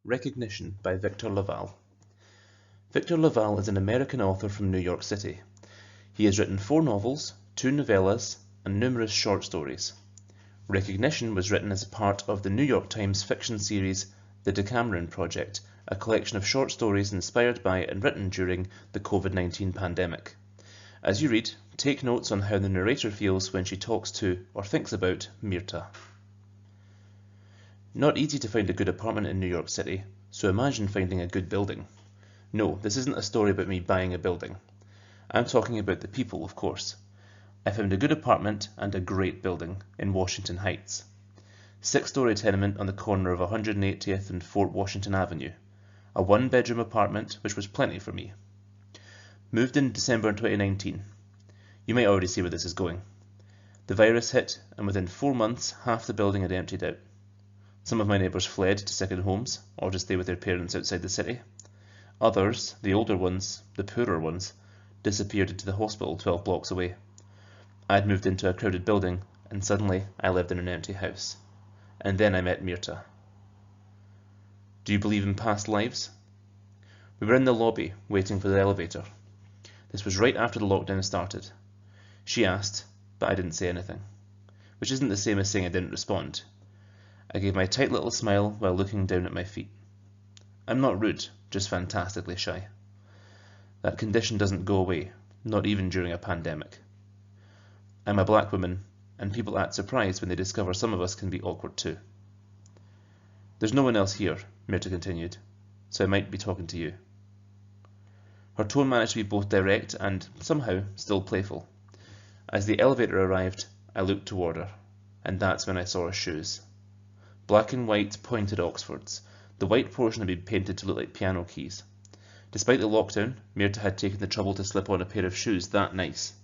Recognition by Victor LaValle. Victor LaValle is an American author from New York City. He has written 4 novels, 2 novellas, and numerous short stories. Recognition was written as a part of the New York Times fiction series The Decameron Project, a collection of short stories inspired by and written during the COVID-19 pandemic. As you read, take notes on how the narrator feels when she talks to or thinks about Myrta. Not easy to find a good apartment in New York City, so imagine finding a good building. No, this isn't a story about me buying a building. I'm talking about the people, of course. I found a good apartment and a great building in Washington Heights. 6-story tenement on the corner of 180th and Fort Washington Avenue. A 1-bedroom apartment, which was plenty for me. Moved in December 2019. You might already see where this is going. The virus hit, and within 4 months, half the building had emptied out. Some of my neighbours fled to second homes or to stay with their parents outside the city. Others, the older ones, the poorer ones, disappeared into the hospital 12 blocks away. I had moved into a crowded building, and suddenly I lived in an empty house. And then I met Myrta. Do you believe in past lives? We were in the lobby, waiting for the elevator. This was right after the lockdown started. She asked, but I didn't say anything, which isn't the same as saying I didn't respond. I gave my tight little smile while looking down at my feet. I'm not rude, just fantastically shy. That condition doesn't go away, not even during a pandemic. I'm a black woman, and people act surprised when they discover some of us can be awkward too. There's no one else here, Myrta continued, so I might be talking to you. Her tone managed to be both direct and, somehow, still playful. As the elevator arrived, I looked toward her, and that's when I saw her shoes. Black and white pointed Oxfords. The white portion had been painted to look like piano keys. Despite the lockdown, Myrta had taken the trouble to slip on a pair of shoes that nice.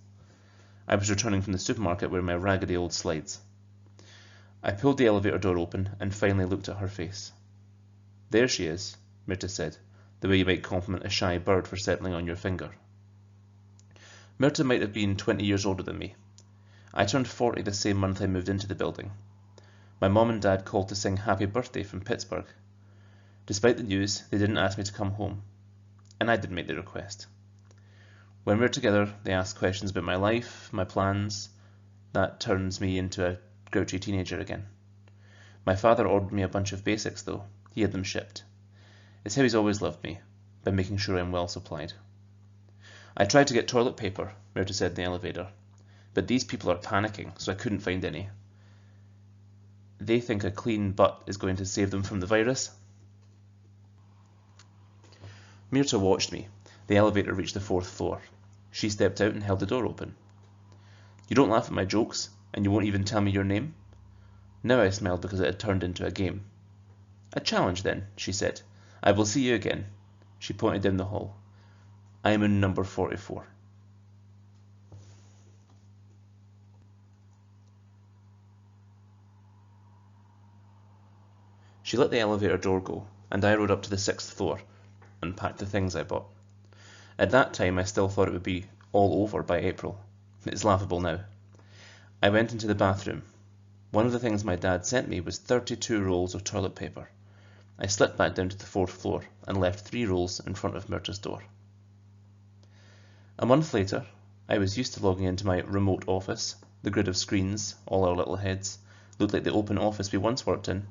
I was returning from the supermarket wearing my raggedy old slides. I pulled the elevator door open and finally looked at her face. There she is, Myrta said, the way you might compliment a shy bird for settling on your finger. Myrta might have been 20 years older than me. I turned 40 the same month I moved into the building. My mom and dad called to sing happy birthday from Pittsburgh. Despite the news, they didn't ask me to come home, and I didn't make the request. When we're together, they ask questions about my life, my plans. That turns me into a grouchy teenager again. My father ordered me a bunch of basics though. He had them shipped. It's how he's always loved me, by making sure I'm well supplied. I tried to get toilet paper, Myrta said in the elevator, but these people are panicking, so I couldn't find any. They think a clean butt is going to save them from the virus. Myrta watched me. The elevator reached the 4th floor. She stepped out and held the door open. You don't laugh at my jokes, and you won't even tell me your name? Now I smiled because it had turned into a game. A challenge then, she said. I will see you again. She pointed down the hall. I am in number 44. She let the elevator door go, and I rode up to the 6th floor and packed the things I bought. At that time I still thought it would be all over by April. It's laughable now. I went into the bathroom. One of the things my dad sent me was 32 rolls of toilet paper. I slipped back down to the 4th floor and left 3 rolls in front of Myrta's door. A month later, I was used to logging into my remote office. The grid of screens, all our little heads, looked like the open office we once worked in.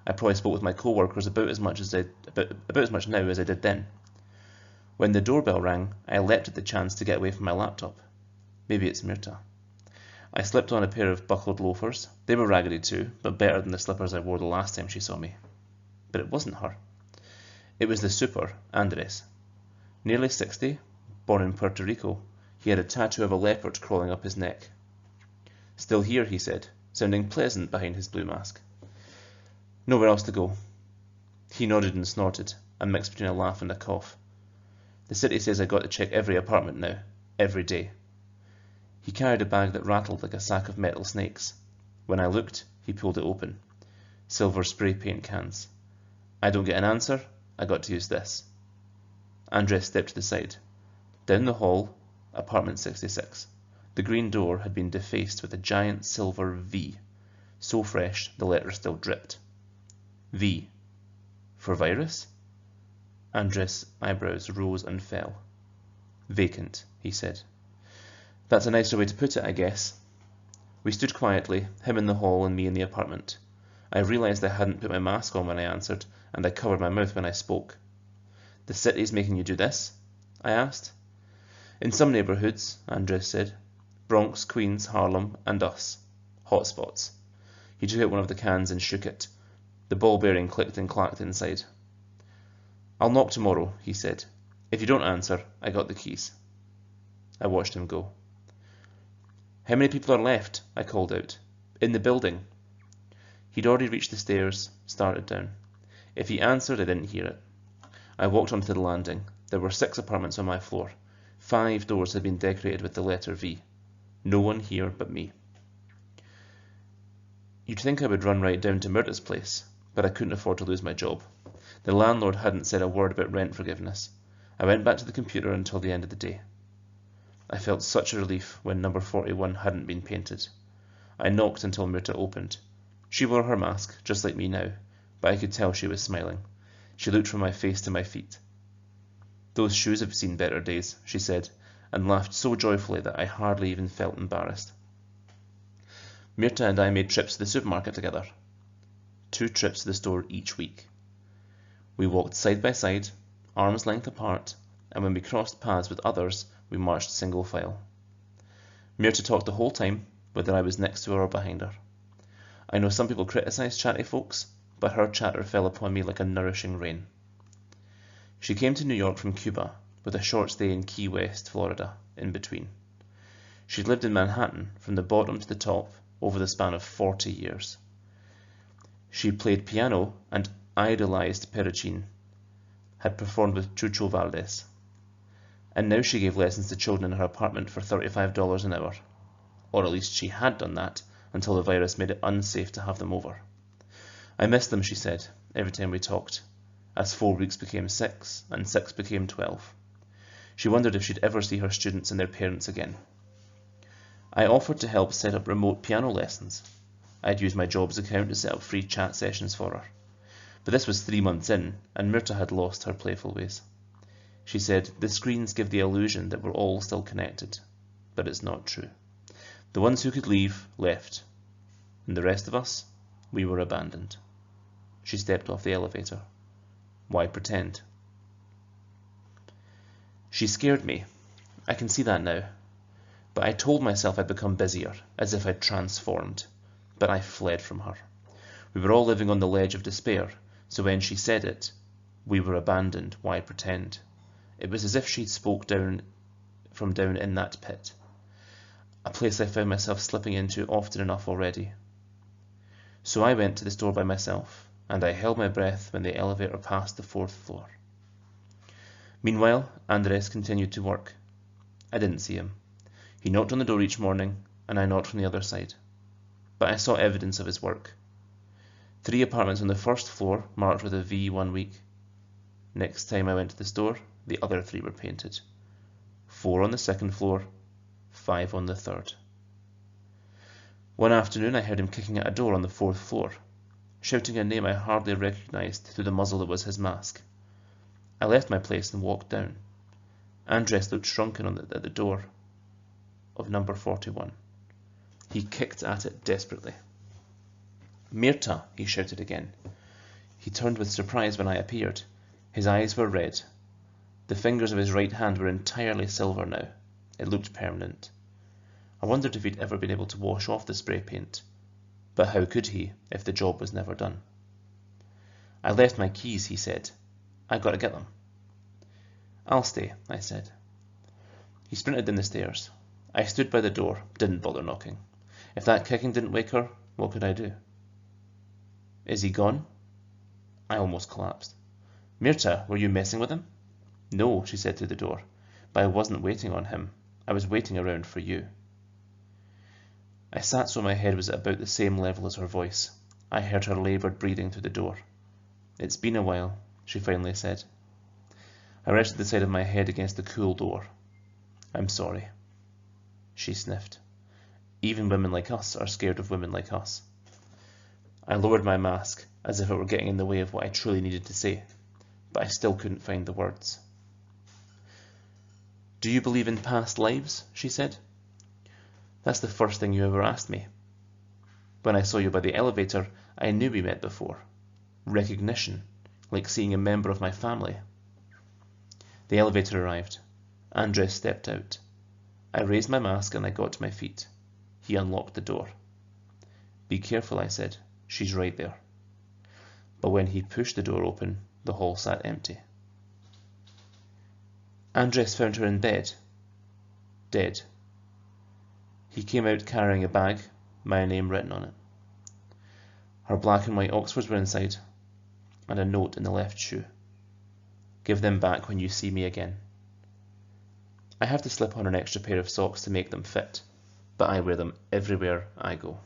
I probably spoke with my co-workers about as much now as I did then. When the doorbell rang, I leapt at the chance to get away from my laptop. Maybe it's Myrta. I slipped on a pair of buckled loafers. They were raggedy too, but better than the slippers I wore the last time she saw me. But it wasn't her. It was the super, Andres. Nearly 60, born in Puerto Rico, he had a tattoo of a leopard crawling up his neck. Still here, he said, sounding pleasant behind his blue mask. Nowhere else to go. He nodded and snorted, a mix between a laugh and a cough. The city says I got to check every apartment now, every day. He carried a bag that rattled like a sack of metal snakes. When I looked, he pulled it open. Silver spray paint cans. I don't get an answer, I got to use this. Andres stepped to the side. Down the hall, apartment 66. The green door had been defaced with a giant silver V. So fresh, the letters still dripped. V. For virus? Andres' eyebrows rose and fell. Vacant, he said. That's a nicer way to put it, I guess. We stood quietly, him in the hall and me in the apartment. I realised I hadn't put my mask on when I answered, and I covered my mouth when I spoke. The city's making you do this? I asked. In some neighbourhoods, Andres said. Bronx, Queens, Harlem, and us. Hotspots. He took out one of the cans and shook it. The ball bearing clicked and clacked inside. I'll knock tomorrow, he said. If you don't answer, I got the keys. I watched him go. How many people are left? I called out. In the building. He'd already reached the stairs, started down. If he answered, I didn't hear it. I walked onto the landing. There were 6 apartments on my floor. 5 doors had been decorated with the letter V. No one here but me. You'd think I would run right down to Myrta's place, but I couldn't afford to lose my job. The landlord hadn't said a word about rent forgiveness. I went back to the computer until the end of the day. I felt such a relief when number 41 hadn't been painted. I knocked until Myrta opened. She wore her mask, just like me now, but I could tell she was smiling. She looked from my face to my feet. Those shoes have seen better days, she said, and laughed so joyfully that I hardly even felt embarrassed. Myrta and I made trips to the supermarket together. 2 trips to the store each week. We walked side by side, arm's length apart, and when we crossed paths with others, we marched single file. Myrta talked the whole time, whether I was next to her or behind her. I know some people criticise chatty folks, but her chatter fell upon me like a nourishing rain. She came to New York from Cuba, with a short stay in Key West, Florida, in between. She'd lived in Manhattan, from the bottom to the top, over the span of 40 years. She played piano and idolised Perugin, had performed with Chucho Valdés, and now she gave lessons to children in her apartment for $35 an hour. Or at least she had done that, until the virus made it unsafe to have them over. I missed them, she said, every time we talked, as 4 weeks became 6, and 6 became 12. She wondered if she'd ever see her students and their parents again. I offered to help set up remote piano lessons. I'd used my jobs account to set up free chat sessions for her. But this was 3 months in, and Myrta had lost her playful ways. She said, the screens give the illusion that we're all still connected, but it's not true. The ones who could leave, left, and the rest of us, we were abandoned. She stepped off the elevator. Why pretend? She scared me. I can see that now. But I told myself I'd become busier, as if I'd transformed. But I fled from her. We were all living on the ledge of despair, so when she said it, we were abandoned, why pretend? It was as if she'd spoke from down in that pit. A place I found myself slipping into often enough already. So I went to the store by myself, and I held my breath when the elevator passed the 4th floor. Meanwhile, Andres continued to work. I didn't see him. He knocked on the door each morning, and I knocked from the other side. But I saw evidence of his work. 3 apartments on the 1st floor marked with a V 1 week. Next time I went to the store, the other 3 were painted. 4 on the 2nd floor, 5 on the 3rd. One afternoon I heard him kicking at a door on the 4th floor, shouting a name I hardly recognised through the muzzle that was his mask. I left my place and walked down. Andres looked shrunken at the door of number 41. He kicked at it desperately. Myrta, he shouted again. He turned with surprise when I appeared. His eyes were red. The fingers of his right hand were entirely silver now. It looked permanent. I wondered if he'd ever been able to wash off the spray paint. But how could he, if the job was never done? I left my keys, he said. I've got to get them. I'll stay, I said. He sprinted down the stairs. I stood by the door, didn't bother knocking. If that kicking didn't wake her, what could I do? Is he gone? I almost collapsed. Myrta, were you messing with him? No, she said through the door, but I wasn't waiting on him. I was waiting around for you. I sat so my head was at about the same level as her voice. I heard her laboured breathing through the door. It's been a while, she finally said. I rested the side of my head against the cool door. I'm sorry. She sniffed. Even women like us are scared of women like us. I lowered my mask as if it were getting in the way of what I truly needed to say, but I still couldn't find the words. "Do you believe in past lives?" she said. "That's the first thing you ever asked me. When I saw you by the elevator, I knew we met before. Recognition, like seeing a member of my family." The elevator arrived. Andres stepped out. I raised my mask and I got to my feet. He unlocked the door. "Be careful," I said. "She's right there." But when he pushed the door open, the hall sat empty. Andres found her in bed, dead. He came out carrying a bag, my name written on it. Her black and white Oxfords were inside, and a note in the left shoe. "Give them back when you see me again." I have to slip on an extra pair of socks to make them fit, but I wear them everywhere I go.